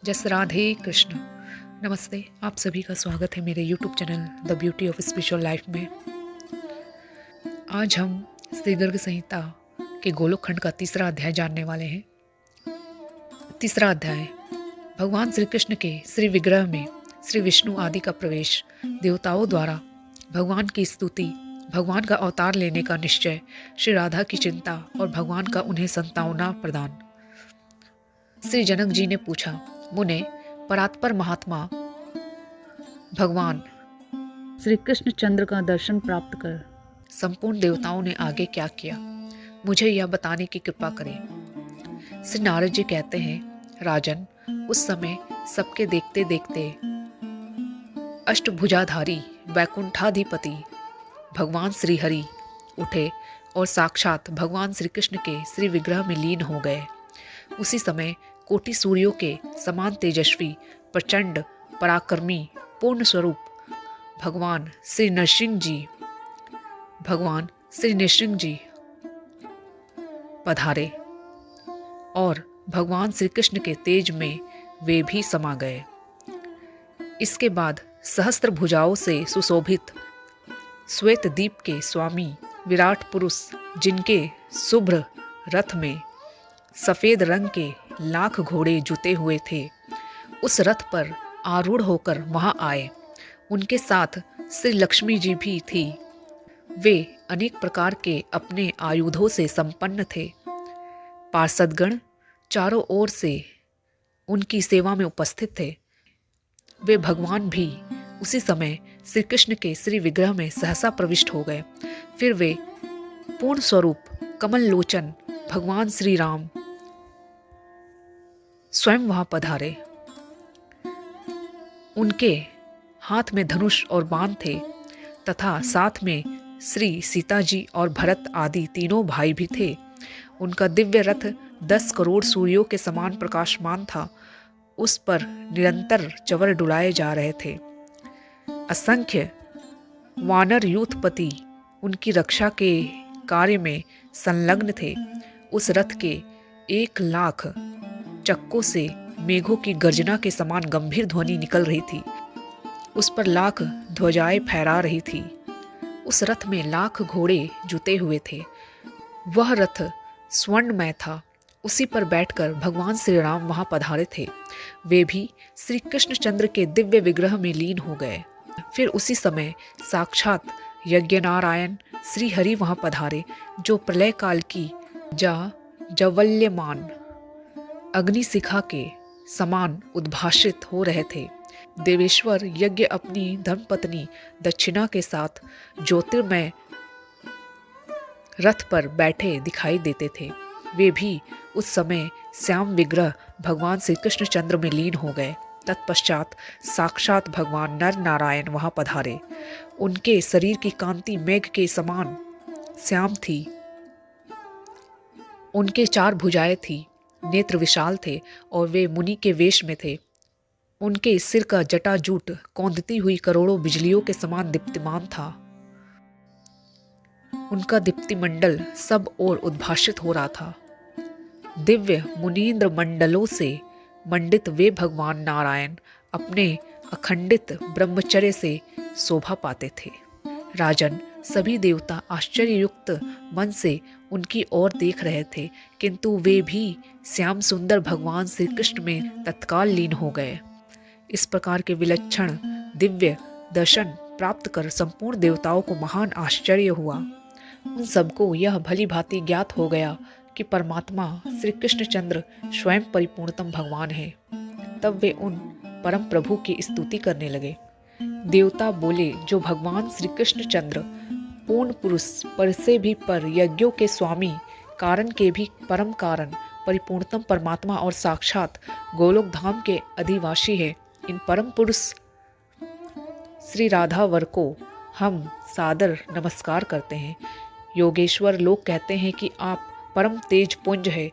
जस राधे कृष्ण। नमस्ते, आप सभी का स्वागत है मेरे YouTube channel the beauty of spiritual life में। आज हम श्री गर्ग संहिता के गोलोक खंड का तीसरा अध्याय जानने वाले हैं। तीसरा अध्याय, भगवान श्री कृष्ण के श्री विग्रह में श्री विष्णु आदि का प्रवेश, देवताओं द्वारा भगवान की स्तुति, भगवान का अवतार लेने का निश्चय, श्री राधा की चिंता और भगवान का उन्हें संतावना प्रदान। श्री जनक जी ने पूछा, मुने, परात्पर महात्मा भगवान श्री कृष्ण चंद्र का दर्शन प्राप्त कर संपूर्ण देवताओं ने आगे क्या किया, मुझे यह बताने की कृपा करें। श्री नारद जी कहते हैं, राजन, उस समय सबके देखते देखते अष्टभुजाधारी वैकुंठाधिपति भगवान श्री हरि उठे और साक्षात भगवान श्री कृष्ण के श्री विग्रह में लीन हो गए। उसी समय कोटि सूर्यों के समान तेजस्वी, प्रचंड, पराक्रमी, पूर्ण स्वरूप भगवान श्री नृसिंह जी पधारे और भगवान श्री कृष्ण के तेज में वे भी समा गए। इसके बाद सहस्त्र भुजाओं से सुशोभित श्वेत दीप के स्वामी विराट पुरुष, जिनके शुभ्र रथ में सफेद रंग के लाख घोड़े जुते हुए थे, उस रथ पर आरूढ़ होकर वहां आए। उनके साथ श्री लक्ष्मी जी भी थी। वे अनेक प्रकार के अपने आयुधों से संपन्न थे। पार्षदगण चारों ओर से उनकी सेवा में उपस्थित थे। वे भगवान भी उसी समय श्री कृष्ण के श्री विग्रह में सहसा प्रविष्ट हो गए। फिर वे पूर्ण स्वरूप कमल लोचन भगवान श्री राम स्वयं वहां पधारे। उनके हाथ में धनुष और बाण थे तथा साथ में श्री सीता जी और भरत आदि तीनों भाई भी थे। उनका दिव्य रथ 10 करोड़ सूर्यों के समान प्रकाशमान था। उस पर निरंतर चवर डुलाए जा रहे थे। असंख्य वानर यूथपति उनकी रक्षा के कार्य में संलग्न थे। उस रथ के 1 लाख चक्कों से मेघों की गर्जना के समान गंभीर ध्वनि निकल रही थी। उस पर लाख ध्वजाएं फहरा रही थी। उस रथ में लाख घोड़े जुते हुए थे। वह रथ स्वर्णमय था। उसी पर बैठकर भगवान श्री राम वहां पधारे थे। वे भी श्री कृष्ण चंद्र के दिव्य विग्रह में लीन हो गए। फिर उसी समय साक्षात यज्ञनारायण श्री हरि वहां पधारे, जो प्रलय काल की ज्वल्यमान अग्निशिखा के समान उद्भाषित हो रहे थे। देवेश्वर यज्ञ अपनी धर्मपत्नी दक्षिणा के साथ ज्योतिर्मय रथ पर बैठे दिखाई देते थे। वे भी उस समय श्याम विग्रह भगवान श्री कृष्ण चंद्र में लीन हो गए। तत्पश्चात साक्षात भगवान नर नारायण वहां पधारे। उनके शरीर की कांति मेघ के समान श्याम थी। उनके 4 भुजाएं थी, नेत्र विशाल थे और वे मुनि के वेश में थे। उनके सिर का जटाजूट कौंधती हुई करोड़ों बिजलियों के समान दीप्तिमान था। उनका दीप्तिमंडल सब ओर उद्भाषित हो रहा था। दिव्य मुनीन्द्र मंडलों से मंडित वे भगवान नारायण अपने अखंडित ब्रह्मचर्य से शोभा पाते थे। राजन, सभी देवता आश्चर्ययुक्त मन से उनकी ओर देख रहे थे, किंतु वे भी श्याम सुंदर भगवान श्री कृष्ण में तत्काल लीन हो गए। इस प्रकार के विलक्षण दिव्य दर्शन प्राप्त कर संपूर्ण देवताओं को महान आश्चर्य हुआ। उन सबको यह भली भांति ज्ञात हो गया कि परमात्मा श्री कृष्ण चंद्र स्वयं परिपूर्णतम भगवान है। तब वे उन परम प्रभु की स्तुति करने लगे। देवता बोले, जो भगवान श्री कृष्ण चंद्र पूर्ण पुरुष, पर से भी पर, यज्ञों के स्वामी, कारण के भी परम कारण, परिपूर्णतम परमात्मा और साक्षात गोलोक धाम के अधिवासी है, इन परम पुरुष श्री राधावर को हम सादर नमस्कार करते हैं। योगेश्वर लोग कहते हैं कि आप परम तेज पुंज है,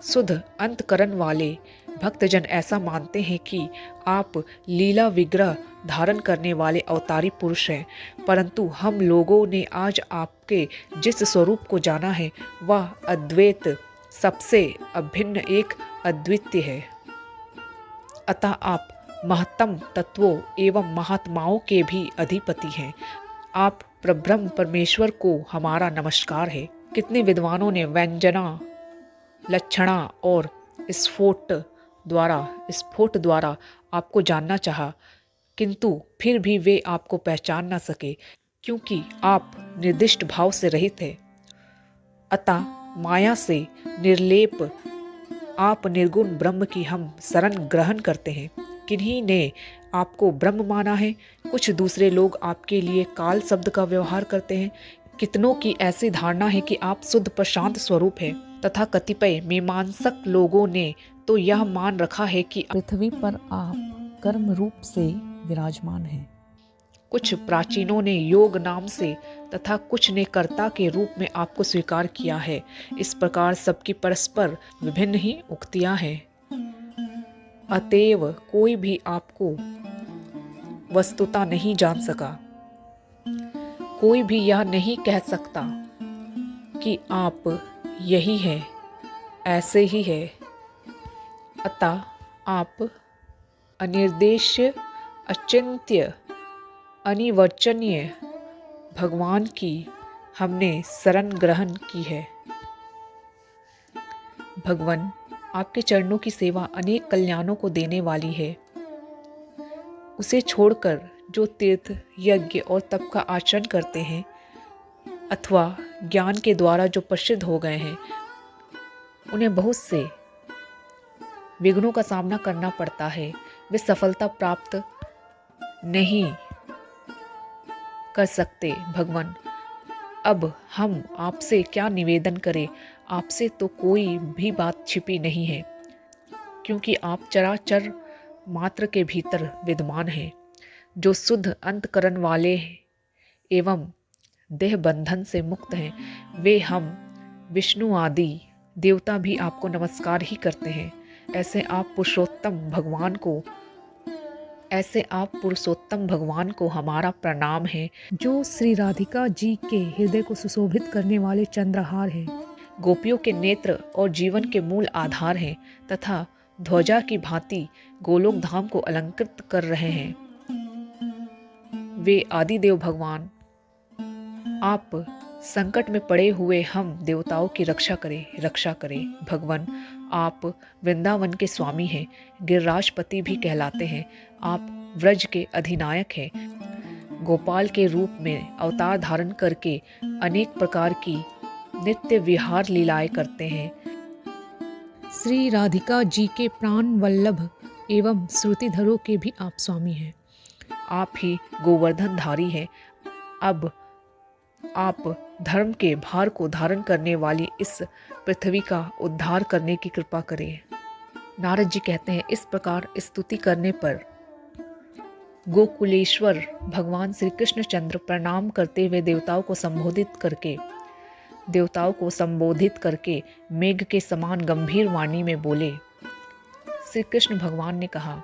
शुद्ध अंतकरण वाले भक्तजन ऐसा मानते हैं कि आप लीला विग्रह धारण करने वाले अवतारी पुरुष हैं। परंतु हम लोगों ने आज आपके जिस स्वरूप को जाना है वह अद्वैत, सबसे अभिन्न, एक अद्वितीय है। अतः आप महत्तम तत्वों एवं महात्माओं के भी अधिपति हैं। आप परब्रह्म परमेश्वर को हमारा नमस्कार है। कितने विद्वानों ने व्यंजना, लक्षणा और स्फोट द्वारा आपको जानना चाहा, किंतु फिर भी वे आपको पहचान न सके, क्योंकि आप निर्दिष्ट भाव से रहित थे। अतः माया से निर्लेप आप निर्गुण ब्रह्म की हम शरण ग्रहण करते हैं। किन्हीं ने आपको ब्रह्म माना है, कुछ दूसरे लोग आपके लिए काल शब्द का व्यवहार करते हैं। कितनों की ऐसी धारणा है कि आप शुद्ध प्रशांत स्वरूप है, तथा कतिपय मीमांसक लोगों ने तो यह मान रखा है कि पृथ्वी पर आप कर्म रूप से विराजमान हैं। कुछ प्राचीनों ने योग नाम से तथा कुछ ने कर्ता के रूप में आपको स्वीकार किया है। इस प्रकार सबकी परस्पर विभिन्न ही उक्तियां हैं। अतएव कोई भी आपको वस्तुतः नहीं जान सका। कोई भी यह नहीं कह सकता कि आप यही है, ऐसे ही है। अतः आप अनिर्देश्य, अचिंत्य, अनिर्वचनीय भगवान की हमने शरण ग्रहण की है। भगवान, आपके चरणों की सेवा अनेक कल्याणों को देने वाली है। उसे छोड़कर जो तीर्थ, यज्ञ और तप का आचरण करते हैं अथवा ज्ञान के द्वारा जो प्रसिद्ध हो गए हैं, उन्हें बहुत से विघ्नों का सामना करना पड़ता है। वे सफलता प्राप्त नहीं कर सकते। भगवान, अब हम आपसे क्या निवेदन करें? आपसे तो कोई भी बात छिपी नहीं है, क्योंकि आप चराचर मात्र के भीतर विद्यमान हैं। जो शुद्ध अंतकरण वाले एवं देह बंधन से मुक्त हैं, वे हम विष्णु आदि देवता भी आपको नमस्कार ही करते हैं। ऐसे आप पुरुषोत्तम भगवान को हमारा प्रणाम है, जो श्री राधिका जी के हृदय को सुशोभित करने वाले चंद्रहार हैं। गोपियों के नेत्र और जीवन के मूल आधार हैं, तथा ध्वजा की भांति गोलोक धाम को अलंकृत कर रहे हैं। वे आदिदेव भगवान, आप संकट में पड़े हुए हम देवताओं की रक्षा करें। भगवान, आप वृंदावन के स्वामी हैं, गिरिराजपति भी कहलाते हैं। आप व्रज के अधिनायक हैं। गोपाल के रूप में अवतार धारण करके अनेक प्रकार की नित्य विहार लीलाएं करते हैं। श्री राधिका जी के प्राण वल्लभ एवं श्रुतिधरों के भी आप स्वामी हैं। आप ही गोवर्धन धारी हैं। अब आप धर्म के भार को धारण करने वाली इस पृथ्वी का उद्धार करने की कृपा करें। नारद जी कहते हैं, इस प्रकार स्तुति करने पर गोकुलेश्वर भगवान श्री कृष्णचंद्र प्रणाम करते हुए देवताओं को संबोधित करके मेघ के समान गंभीर वाणी में बोले। श्री कृष्ण भगवान ने कहा,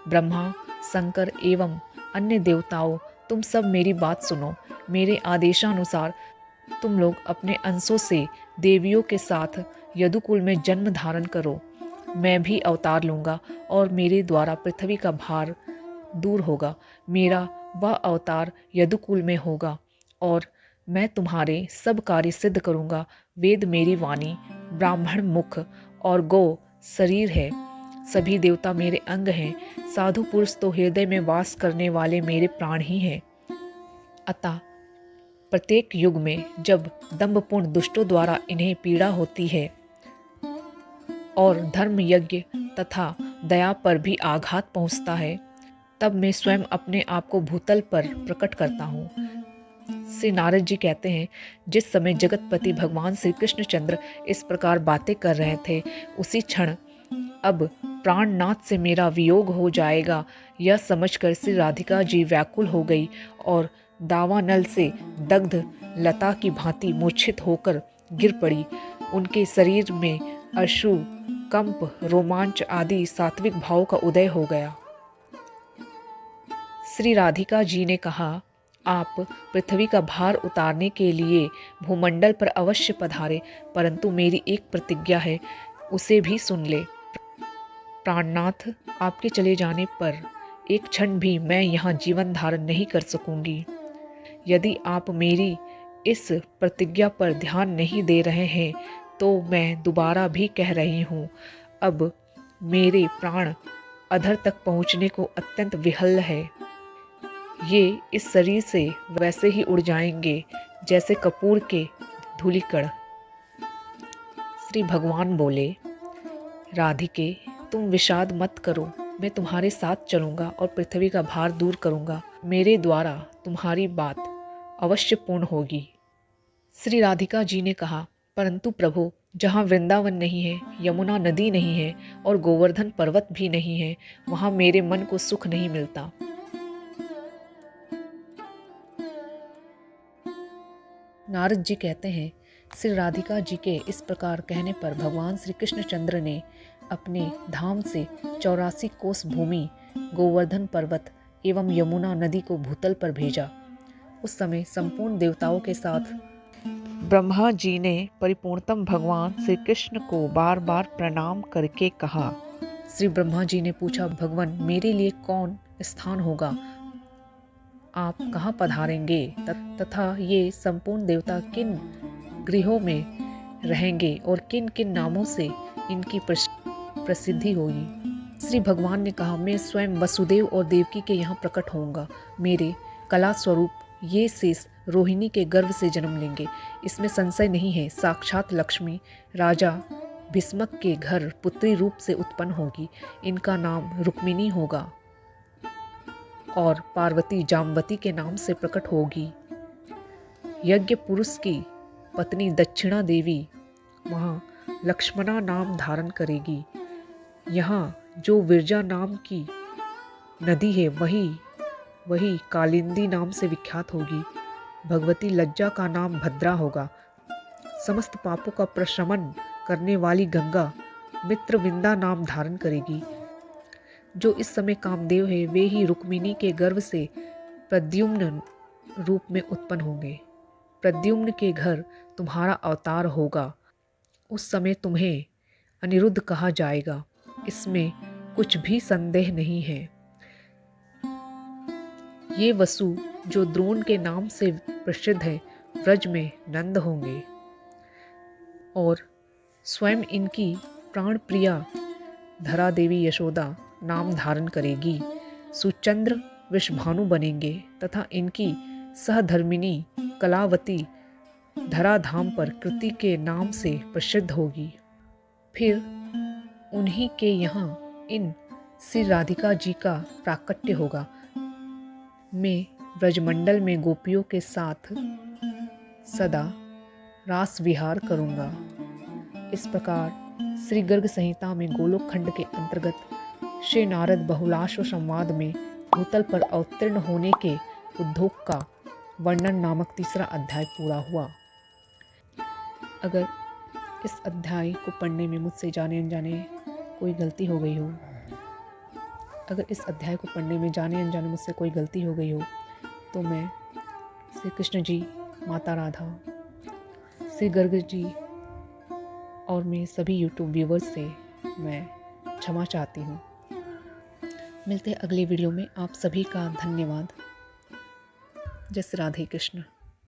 ब्रह्मा, शंकर एवं अन्य देवताओं, तुम सब मेरी बात सुनो। मेरे आदेशानुसार तुम लोग अपने अंशों से देवियों के साथ यदुकुल में जन्म धारण करो। मैं भी अवतार लूँगा और मेरे द्वारा पृथ्वी का भार दूर होगा। मेरा वह अवतार यदुकुल में होगा और मैं तुम्हारे सब कार्य सिद्ध करूँगा। वेद मेरी वाणी, ब्राह्मण मुख और गौ शरीर है। सभी देवता मेरे अंग हैं। साधु पुरुष तो हृदय में वास करने वाले मेरे प्राण ही हैं। अतः प्रत्येक युग में जब दंभपूर्ण दुष्टों द्वारा इन्हें पीड़ा होती है और धर्म यज्ञ तथा दया पर भी आघात पहुंचता है, तब मैं स्वयं अपने आप को भूतल पर प्रकट करता हूँ। श्री नारद जी कहते हैं, जिस समय जगतपति भगवान श्री कृष्णचंद्र इस प्रकार बातें कर रहे थे, उसी क्षण अब प्राणनाथ से मेरा वियोग हो जाएगा, यह समझकर श्री राधिका जी व्याकुल हो गई और दावानल से दग्ध लता की भांति मूर्छित होकर गिर पड़ी। उनके शरीर में अश्रु, कंप, रोमांच आदि सात्विक भाव का उदय हो गया। श्री राधिका जी ने कहा, आप पृथ्वी का भार उतारने के लिए भूमंडल पर अवश्य पधारे, परंतु मेरी एक प्रतिज्ञा है, उसे भी सुन ले। प्राणनाथ, आपके चले जाने पर एक क्षण भी मैं यहाँ जीवन धारण नहीं कर सकूंगी। यदि आप मेरी इस प्रतिज्ञा पर ध्यान नहीं दे रहे हैं तो मैं दोबारा भी कह रही हूँ, अब मेरे प्राण अधर तक पहुँचने को अत्यंत विहल है। ये इस शरीर से वैसे ही उड़ जाएंगे जैसे कपूर के धूलिकण। श्री भगवान बोले, राधिके, तुम विषाद मत करो, मैं तुम्हारे साथ चलूंगा और पृथ्वी का भार दूर करूंगा। मेरे द्वारा तुम्हारी बात अवश्य पूर्ण होगी। श्री राधिका जी ने कहा, परंतु प्रभु, जहाँ वृंदावन नहीं है, यमुना नदी नहीं है और गोवर्धन पर्वत भी नहीं है, वहाँ मेरे मन को सुख नहीं मिलता। नारद जी कहते हैं, श्री राधिका जी के इस प्रकार कहने पर भगवान श्री कृष्णचंद्र ने अपने धाम से 84 कोस भूमि, गोवर्धन पर्वत एवं यमुना नदी को भूतल पर भेजा। उस समय संपूर्ण देवताओं के साथ ब्रह्मा जी ने परिपूर्णतम भगवान श्री कृष्ण को बार बार प्रणाम करके कहा। श्री ब्रह्मा जी ने पूछा, भगवान, मेरे लिए कौन स्थान होगा? आप कहाँ पधारेंगे तथा ये संपूर्ण देवता किन गृहों में रहेंगे और किन किन नामों से इनकी प्रसिद्धि होगी? श्री भगवान ने कहा, मैं स्वयं वसुदेव और देवकी के यहाँ प्रकट होऊंगा। मेरे कला स्वरूप ये शेष रोहिणी के गर्भ से जन्म लेंगे, इसमें संशय नहीं है। साक्षात लक्ष्मी राजा भीष्मक के घर पुत्री रूप से उत्पन्न होगी। इनका नाम रुक्मिणी होगा और पार्वती जाम्बती के नाम से प्रकट होगी। यज्ञ पुरुष की पत्नी दक्षिणा देवी वहाँ लक्ष्मणा नाम धारण करेगी। यहाँ जो विरजा नाम की नदी है वही कालिंदी नाम से विख्यात होगी। भगवती लज्जा का नाम भद्रा होगा। समस्त पापों का प्रशमन करने वाली गंगा मित्रविंदा नाम धारण करेगी। जो इस समय कामदेव है वे ही रुक्मिणी के गर्भ से प्रद्युम्न रूप में उत्पन्न होंगे। प्रद्युम्न के घर तुम्हारा अवतार होगा। उस समय तुम्हें अनिरुद्ध कहा जाएगा, इसमें कुछ भी संदेह नहीं है। ये वसु जो द्रोण के नाम से प्रसिद्ध है, ब्रज में नंद होंगे और स्वयं इनकी प्राण प्रिया धरा देवी यशोदा नाम धारण करेगी। सुचंद्र विषभानु बनेंगे तथा इनकी सहधर्मिणी कलावती धराधाम पर कृति के नाम से प्रसिद्ध होगी। फिर उन्हीं के यहाँ इन श्री राधिका जी का प्राकट्य होगा। मैं ब्रजमंडल में गोपियों के साथ सदा रास विहार करूँगा। इस प्रकार श्री गर्ग संहिता में गोलोक खंड के अंतर्गत श्री नारद बहुलाश्व संवाद में भूतल पर अवतीर्ण होने के उद्योग का वर्णन नामक तीसरा अध्याय पूरा हुआ। अगर इस अध्याय को पढ़ने में मुझसे जाने अनजाने कोई गलती हो गई हो, मुझसे कोई गलती हो गई हो तो मैं श्री कृष्ण जी, माता राधा, श्री गर्ग जी और मेरे सभी यूट्यूब व्यूवर्स से मैं क्षमा चाहती हूँ। मिलते हैं अगले वीडियो में। आप सभी का धन्यवाद। जय श्री राधे कृष्ण।